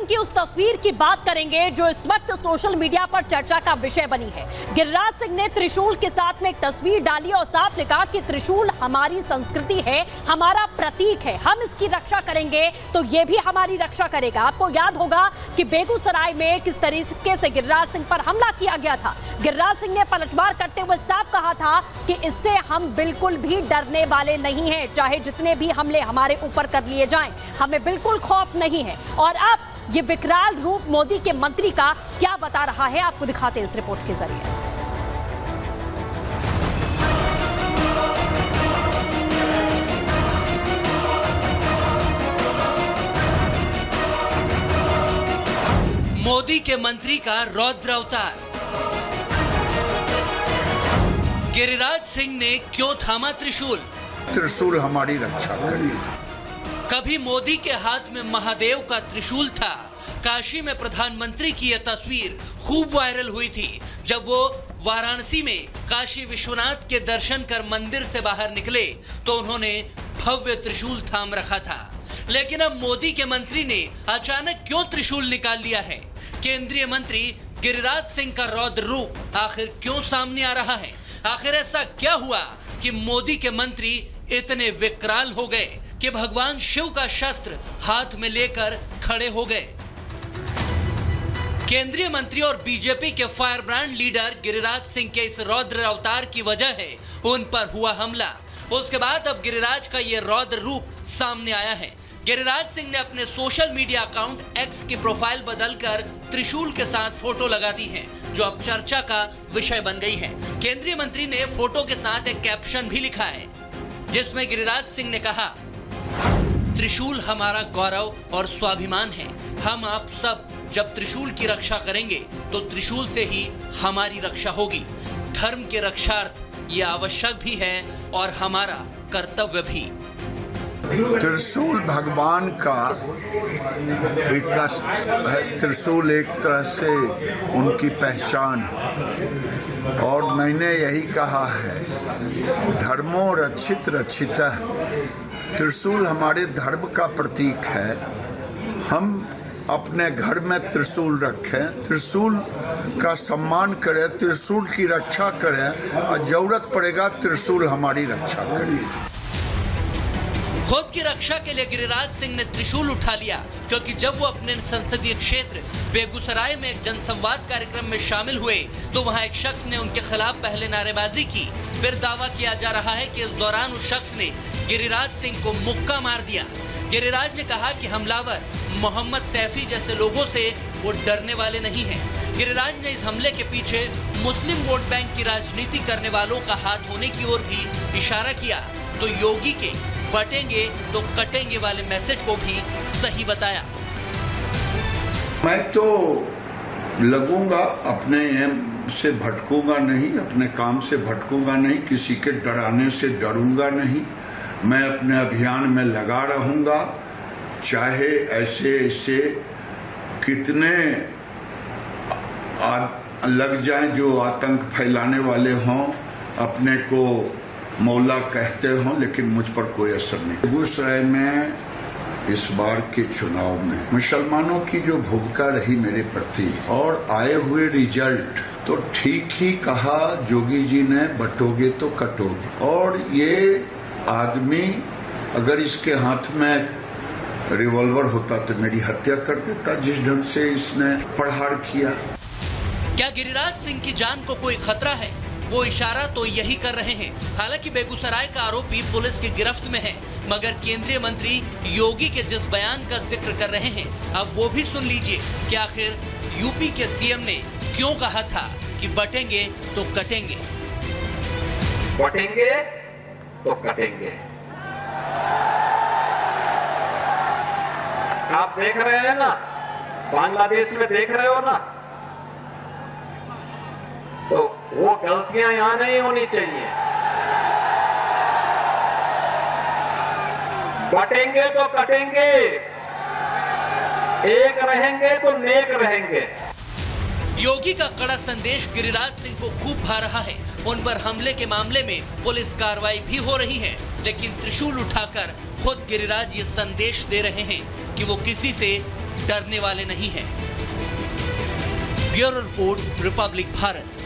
सिंह की उस तस्वीर की बात करेंगे जो इस वक्त सोशल मीडिया पर चर्चा का विषय बनी है। गिरिराज सिंह ने त्रिशूल के साथ में एक तस्वीर डाली और साफ लिखा कि त्रिशूल हमारी संस्कृति है, हमारा प्रतीक है, हम इसकी रक्षा करेंगे तो ये भी हमारी रक्षा करेगा। आपको याद होगा कि बेगूसराय में किस तरीके से गिरिराज सिंह पर हमला किया गया था। गिरिराज सिंह ने पलटवार करते हुए साफ कहा था कि इससे हम बिल्कुल भी डरने वाले नहीं हैं, चाहे जितने भी हमले हमारे ऊपर कर लिए जाएं, हमें बिल्कुल खौफ नहीं है। और अब ये विकराल रूप मोदी के मंत्री का क्या बता रहा है, आपको दिखाते हैं इस रिपोर्ट के जरिए। मोदी के मंत्री का रौद्र अवतार। गिरिराज सिंह ने क्यों थामा त्रिशूल? त्रिशूल हमारी रक्षा करेगा। कभी मोदी के हाथ में महादेव का त्रिशूल था। काशी में प्रधानमंत्री की यह तस्वीर खूब वायरल हुई थी जब वो वाराणसी में काशी विश्वनाथ के दर्शन कर मंदिर से बाहर निकले तो उन्होंने भव्य त्रिशूल थाम रखा था। लेकिन अब मोदी के मंत्री ने अचानक क्यों त्रिशूल निकाल लिया है? केंद्रीय मंत्री गिरिराज सिंह का रौद्र रूप आखिर क्यों सामने आ रहा है? आखिर ऐसा क्या हुआ कि मोदी के मंत्री इतने विकराल हो गए कि भगवान शिव का शस्त्र हाथ में लेकर खड़े हो गए? केंद्रीय मंत्री और बीजेपी के fire brand leader Giriraj Singh के इस रौद्र अवतार की वजह है उन पर हुआ हमला। उसके बाद अब गिरिराज का यह रौद्र रूप सामने आया है। गिरिराज सिंह ने अपने सोशल मीडिया अकाउंट एक्स की प्रोफाइल बदलकर त्रिशूल के साथ फोटो लगा दी है जो अब चर्चा का विषय बन गई है। केंद्रीय मंत्री ने फोटो के साथ एक कैप्शन भी लिखा है जिसमें गिरिराज सिंह ने कहा, त्रिशूल हमारा गौरव और स्वाभिमान है। हम आप सब जब त्रिशूल की रक्षा करेंगे तो त्रिशूल से ही हमारी रक्षा होगी। धर्म के रक्षार्थ यह आवश्यक भी है और हमारा कर्तव्य भी। त्रिशूल भगवान का एक त्रिशूल एक तरह से उनकी पहचान है और मैंने यही कहा है, धर्मो रक्षित रक्षितः। त्रिशूल हमारे धर्म का प्रतीक है। हम अपने घर में त्रिशूल रखें, त्रिशूल का सम्मान करें, त्रिशूल की रक्षा करें और जरूरत पड़ेगा त्रिशूल हमारी रक्षा करें। खुद की रक्षा के लिए गिरिराज सिंह ने त्रिशूल उठा लिया क्योंकि जब वो अपने संसदीय क्षेत्र बेगूसराय में एक जनसंवाद कार्यक्रम में शामिल हुए तो वहां एक शख्स ने उनके खिलाफ पहले नारेबाजी की। फिर दावा किया जा रहा है कि इस दौरान उस शख्स ने गिरिराज सिंह को मुक्का मार दिया। गिरिराज ने कहा कि हमलावर मोहम्मद सैफी जैसे लोगों से वो डरने वाले नहीं हैं। गिरिराज ने इस हमले के पीछे मुस्लिम वोट बैंक की राजनीति करने वालों का हाथ होने की ओर भी इशारा किया तो योगी के बटेंगे तो कटेंगे वाले मैसेज को भी सही बताया। मैं तो लगूंगा, अपने एम से भटकूंगा नहीं, अपने काम से भटकूंगा नहीं, किसी के डराने से डरूंगा नहीं। मैं अपने अभियान में लगा रहूंगा, चाहे ऐसे ऐसे कितने लग जाएं जो आतंक फैलाने वाले हों, अपने को मौला कहते हों, लेकिन मुझ पर कोई असर नहीं। बेगूसराय में इस बार के चुनाव में मुसलमानों की जो भूमिका रही मेरे प्रति और आए हुए रिजल्ट, तो ठीक ही कहा जोगी जी ने, बटोगे तो कटोगे। और ये आदमी अगर इसके हाथ में रिवॉल्वर होता तो मेरी हत्या कर देता, जिस ढंग से इसने प्रहार किया। क्या गिरिराज सिंह की जान को कोई खतरा है? वो इशारा तो यही कर रहे हैं। हालांकि बेगूसराय का आरोपी पुलिस की गिरफ्त में है, मगर केंद्रीय मंत्री योगी के जिस बयान का जिक्र कर रहे हैं, अब वो भी सुन लीजिए कि आखिर यूपी के सीएम ने क्यों कहा था कि बटेंगे तो कटेंगे। बटेंगे तो कटेंगे। आप देख रहे हैं ना, बांग्लादेश में देख रहे हो ना, तो वो गलतियां यहां नहीं होनी चाहिए। बटेंगे तो कटेंगे, एक रहेंगे तो नेक रहेंगे। योगी का कड़ा संदेश गिरिराज सिंह को खूब भा रहा है। उन पर हमले के मामले में पुलिस कार्रवाई भी हो रही है, लेकिन त्रिशूल उठाकर खुद गिरिराज ये संदेश दे रहे हैं कि वो किसी से डरने वाले नहीं हैं। Bureau report, Republic Bharat.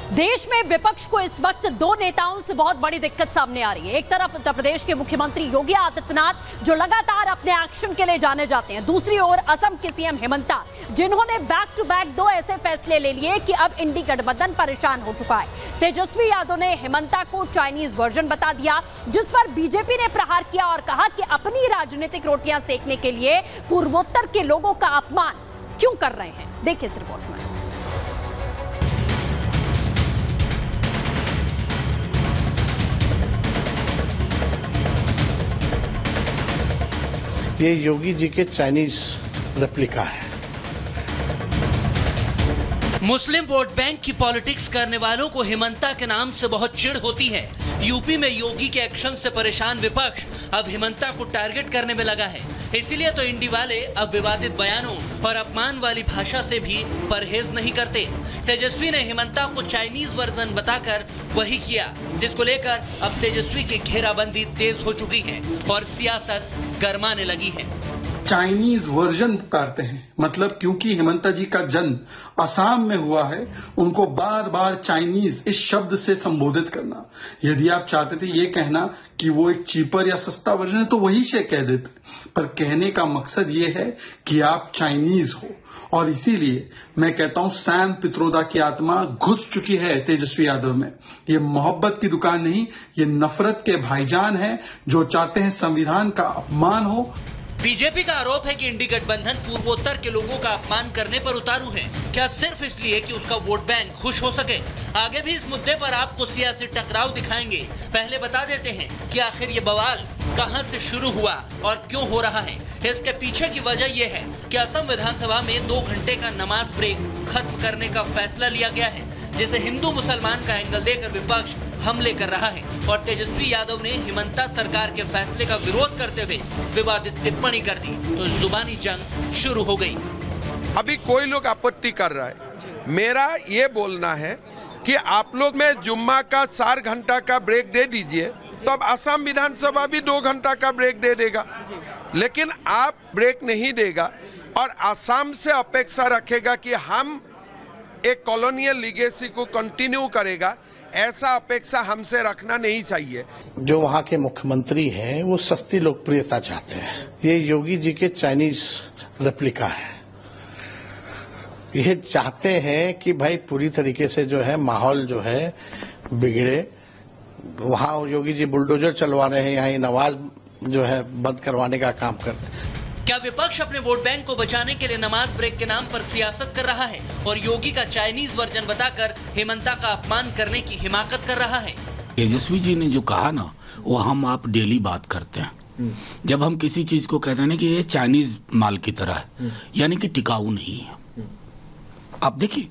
देश में विपक्ष को इस वक्त दो नेताओं से बहुत बड़ी दिक्कत सामने आ रही है। एक तरफ उत्तर प्रदेश के मुख्यमंत्री योगी आदित्यनाथ जो लगातार अपने एक्शन के लिए जाने जाते हैं, दूसरी ओर असम के सीएम हेमंता जिन्होंने बैक टू बैक दो ऐसे फैसले ले लिए कि अब इंडी गठबंधन परेशान हो चुका है। तेजस्वी यादव ने हेमंता को चाइनीज वर्जन बता दिया, जिस पर बीजेपी ने प्रहार किया और कहा कि अपनी राजनीतिक रोटियां सेकने के लिए पूर्वोत्तर के लोगों का अपमान क्यों कर रहे हैं। देखिए इस रिपोर्ट में। ये योगी जी के चाइनीज रेप्लिका है। मुस्लिम वोट बैंक की पॉलिटिक्स करने वालों को हेमंता के नाम से बहुत चिढ़ होती है। यूपी में योगी के एक्शन से परेशान विपक्ष अब हेमंता को टारगेट करने में लगा है। इसीलिए तो इंडी वाले अब विवादित बयानों और अपमान वाली भाषा से भी परहेज नहीं करते। तेजस्वी ने हेमंता को चाइनीज वर्जन बताकर वही किया, जिसको लेकर अब तेजस्वी की घेराबंदी तेज हो चुकी है और सियासत गरमाने लगी है। चाइनीज वर्जन पुकारते हैं, मतलब क्योंकि हेमंता जी का जन्म असम में हुआ है, उनको बार बार चाइनीज इस शब्द से संबोधित करना। यदि आप चाहते थे ये कहना कि वो एक चीपर या सस्ता वर्जन है तो वही से कह देते, पर कहने का मकसद ये है कि आप चाइनीज हो। और इसीलिए मैं कहता हूं सैम पित्रोदा की आत्मा घुस चुकी है तेजस्वी यादव में। ये मोहब्बत की दुकान नहीं, ये नफरत के भाईजान हैं जो चाहते हैं संविधान का अपमान हो। बीजेपी का आरोप है कि इंडी गठबंधन पूर्वोत्तर के लोगों का अपमान करने पर उतारू है, क्या सिर्फ इसलिए कि उसका वोट बैंक खुश हो सके। आगे भी इस मुद्दे पर आपको सियासी टकराव दिखाएंगे। पहले बता देते हैं कि आखिर ये बवाल कहां से शुरू हुआ और क्यों हो रहा है। इसके पीछे की वजह यह है कि असम विधानसभा में 2 घंटे का नमाज ब्रेक खत्म करने का फैसला लिया गया है, जिसे हिंदू मुसलमान का एंगल देकर विपक्ष हमले कर रहा है। और तेजस्वी यादव ने हेमंता सरकार के फैसले का विरोध करते हुए विवादित टिप्पणी कर दी, तो जुबानी जंग शुरू हो गई। अभी कोई लोग आपत्ति कर रहा है। मेरा ये बोलना है कि आप लोग में जुम्मा का 4 घंटा का ब्रेक दे दीजिए, तो अब असम विधानसभा भी 2 घंटा का ब्रेक दे देगा। लेकिन आप ब्रेक नहीं देगा और असम से अपेक्षा रखेगा कि हम एक कॉलोनियल लीगेसी को कंटिन्यू करेगा, ऐसा अपेक्षा हमसे रखना नहीं चाहिए। जो वहाँ के मुख्यमंत्री हैं वो सस्ती लोकप्रियता चाहते हैं। ये योगी जी के चाइनीज रेप्लिका है। ये चाहते हैं कि भाई पूरी तरीके से जो है माहौल जो है बिगड़े। वहाँ योगी जी बुलडोजर चलवा रहे हैं, यहाँ नमाज जो है बंद करवाने का काम करते हैं। क्या विपक्ष अपने वोट बैंक को बचाने के लिए नमाज ब्रेक के नाम पर सियासत कर रहा है और योगी का चाइनीज वर्जन बताकर हेमंता का अपमान करने की हिमाकत कर रहा है? तेजस्वी जी ने जो कहा ना, वो हम आप डेली बात करते हैं। जब हम किसी चीज को कहते हैं ना कि ये चाइनीज माल की तरह है, यानी कि टिकाऊ नहीं है। आप देखिए,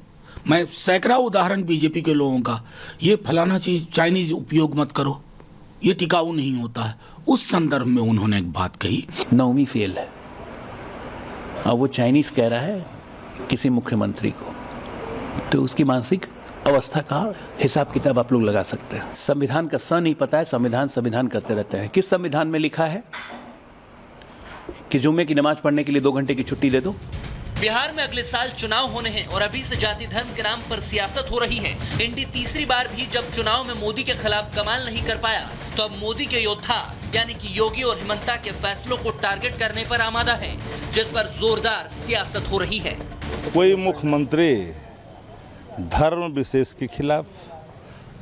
मैं सैकड़ों उदाहरण बीजेपी के लोगों का, ये फलाना चीज चाइनीज उपयोग मत करो, ये टिकाऊ नहीं होता है। उस संदर्भ में उन्होंने एक बात कही, नौवीं फेल है। अब वो चाइनीज कह रहा है किसी मुख्यमंत्री को, तो उसकी मानसिक अवस्था का हिसाब किताब आप लोग लगा सकते हैं। संविधान का स नहीं पता है, संविधान करते रहते हैं। किस संविधान में लिखा है कि जुम्मे की नमाज पढ़ने के लिए 2 घंटे की छुट्टी दे दो? बिहार में अगले साल चुनाव होने हैं और अभी से जाति धर्म के नाम पर सियासत हो रही है। इंडी तीसरी बार भी जब चुनाव में मोदी के खिलाफ कमाल नहीं कर पाया, तो अब मोदी के योद्धा यानी कि योगी और हेमंता के फैसलों को टारगेट करने पर आमादा है, जिस पर जोरदार सियासत हो रही है। कोई मुख्यमंत्री धर्म विशेष के खिलाफ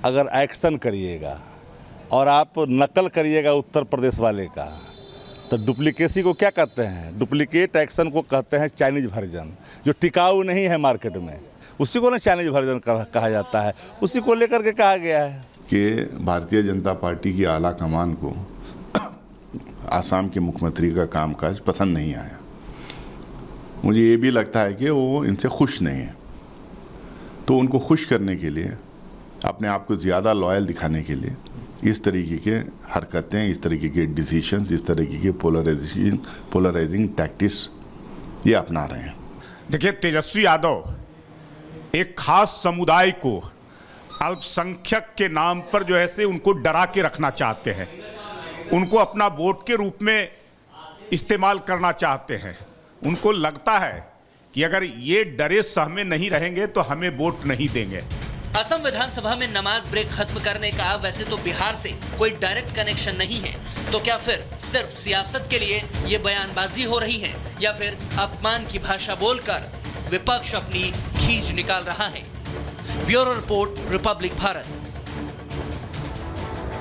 अगर एक्शन करिएगा और आप नकल करिएगा उत्तर प्रदेश वाले का, तो डुप्लीकेसी को क्या कहते हैं? डुप्लीकेट एक्शन को कहते हैं चाइनीज वर्जन, जो टिकाऊ नहीं है मार्केट में, उसी को ना चाइनीज वर्जन कहा जाता है। उसी को लेकर के कहा गया है कि भारतीय जनता पार्टी की आला कमान को आसाम के मुख्यमंत्री का कामकाज पसंद नहीं आया। मुझे ये भी लगता है कि वो इनसे खुश नहीं है, तो उनको खुश करने के लिए, अपने आप को ज़्यादा लॉयल दिखाने के लिए इस तरीके के हरकतें, इस तरीके के डिसीशंस, इस तरीके के पोलराइजिंग टैक्टिक्स ये अपना रहे हैं। देखिए, तेजस्वी यादव एक खास समुदाय को अल्पसंख्यक के नाम पर जो है से उनको डरा के रखना चाहते हैं, उनको अपना वोट के रूप में इस्तेमाल करना चाहते हैं। उनको लगता है कि अगर ये डरे सहमे नहीं रहेंगे तो हमें वोट नहीं देंगे। असम विधानसभा में नमाज ब्रेक खत्म करने का वैसे तो बिहार से कोई डायरेक्ट कनेक्शन नहीं है, तो क्या फिर सिर्फ सियासत के लिए ये बयानबाजी हो रही है या फिर अपमान की भाषा बोलकर विपक्ष अपनी खींच निकाल रहा है? Bureau report, Republic Bharat.